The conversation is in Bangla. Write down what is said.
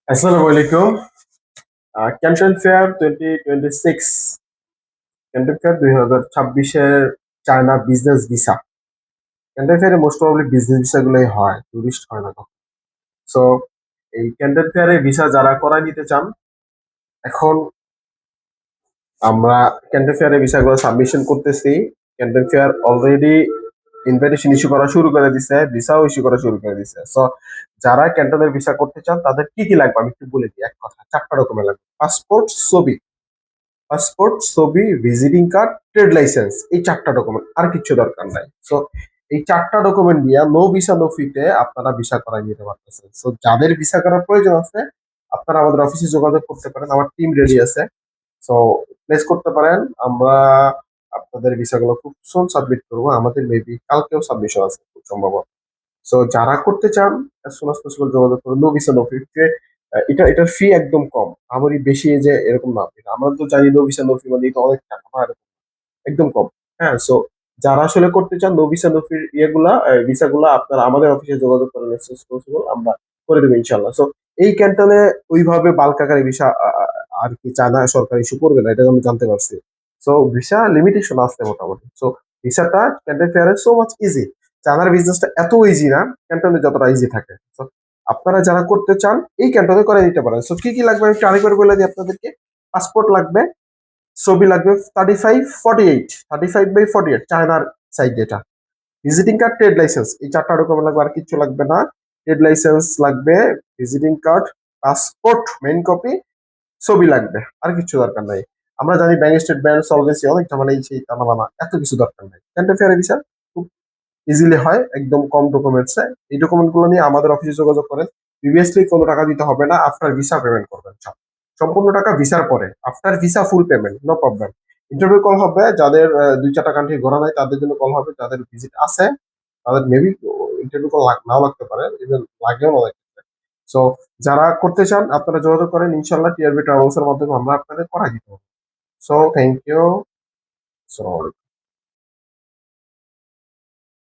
আসসালামু আলাইকুম। ক্যান্টন ফেয়ার 2026, ক্যান্টন ফেয়ার 2026-এর চায়না বিজনেস ভিসা। ক্যান্টন ফেয়ারে মোস্ট প্রবাবলি বিজনেস ভিসা গুলোই হয়, টুরিস্ট হয় না কখনো। সো এই ক্যান্টন ফেয়ারে ভিসা যারা করায় নিতে চান, এখন আমরা ক্যান্টন ফেয়ারে ভিসা গুলো সাবমিশন করতেছি। Canton fair already invitation issue করা শুরু করে দিছে, ভিসাও ইস্যু করা শুরু করে দিছে। সো যারা ক্যান্টনের ভিসা করতে চান তাদের কি কি লাগবে আমি একটু বলে দিই। এক কথা, 4টা ডকুমেন্ট লাগবে: পাসপোর্ট, ছবি, ভিজিটিং কার্ড, ট্রেড লাইসেন্স। এই 4টা ডকুমেন্ট, আর কিছু দরকার নাই। সো এই 4টা ডকুমেন্ট দিয়ে নো ভিসা নো ফিতে আপনারা ভিসা করাই নিতে পারতেছেন। সো যাদের ভিসা করার প্রয়োজন আছে আপনারা আমাদের অফিসে যোগাযোগ করতে পারেন, আমার টিম রেডি আছে। সো প্লেস করতে পারেন, আমরা আপনাদের ভিসাগুলো খুব সুন সাবমিট করবো। আমাদের মেবি কালকেও সাবমিশন আছে খুব সম্ভবত। সো যারা করতে চান as soon as possible যোগাযোগ করুন। No visa no fee. এটার ফি একদম কম, আমারই বেশি যে এরকম না। আমরা তো জানি নো ভিসা নো ফি মানে এটা অনেক টাকা, না, এরকম একদম কম। হ্যাঁ, সো যারা আসলে করতে চান নো ভিসা নো ফির ভিসা গুলা আপনারা আমাদের অফিসে যোগাযোগ করেন as soon as possible, আমরা করে দেবো ইনশাল্লাহ। সো এই ক্যান্টনে ওইভাবে বাল্ক আকারে ভিসা আর কি চায়না সরকার ইস্যু করবে না, এটা আমি জানতে পারছি। সো ভিসা লিমিটেশন আছে মোটামুটি। সো ভিসাটা ক্যান্টন ফেয়ারে সো মাচ ইজি। চায়নার বিজনেসটা এত ইজি না ক্যান্টনে যতটা ইজি থাকে। So, আপনারা যারা করতে চান এই ক্যান্টনে করে নিতে পারেন। সো কি কি লাগবে আমি একটু আরেকবার বলে দিই আপনাদেরকে। পাসপোর্ট লাগবে, ছবি লাগবে 35/48 চায়নার সাইড যেটা, ভিজিটিং কার্ড, ট্রেড লাইসেন্স। এই 4টা ডকুমেন্ট লাগবে, আর কিছু লাগবে না। ট্রেড লাইসেন্স লাগবে, visiting card, passport main copy, ছবি লাগবে, আর কিছু দরকার নাই। আমরা জানি ব্যাংক স্টেটমেন্ট, সলভেন্সি, অনেক ঝামেলা, এই সেই টানা বানা, এত কিছু দরকার নাই। ক্যান্টন ফেয়ারের ভিসা খুব ইজিলি হয়, একদম কম ডকুমেন্টসে। এই ডকুমেন্ট গুলো নিয়ে আমাদের অফিসে যোগাযোগ করেন। প্রিভিয়াসলি কোনো টাকা দিতে হবে না, আফটার ভিসা পেমেন্ট করবেন সব। সম্পূর্ণ টাকা ভিসার পরে, after visa full payment, no problem. Interview call হবে, যাদের 2-4টা কান্ট্রি ঘোরা নাই তাদের জন্য কল হবে, যাদের ভিজিট আছে তাদের মেবি ইন্টারভিউ কল নাও লাগতে পারে, ইভেন লাগেও না লাগতে পারে। সো যারা করতে চান আপনারা যোগাযোগ করেন, ইনশাল্লাহ টিআরবি ট্রাভেলস এর মাধ্যমে আমরা আপনাদের করাই দিতে হবে। So thank you.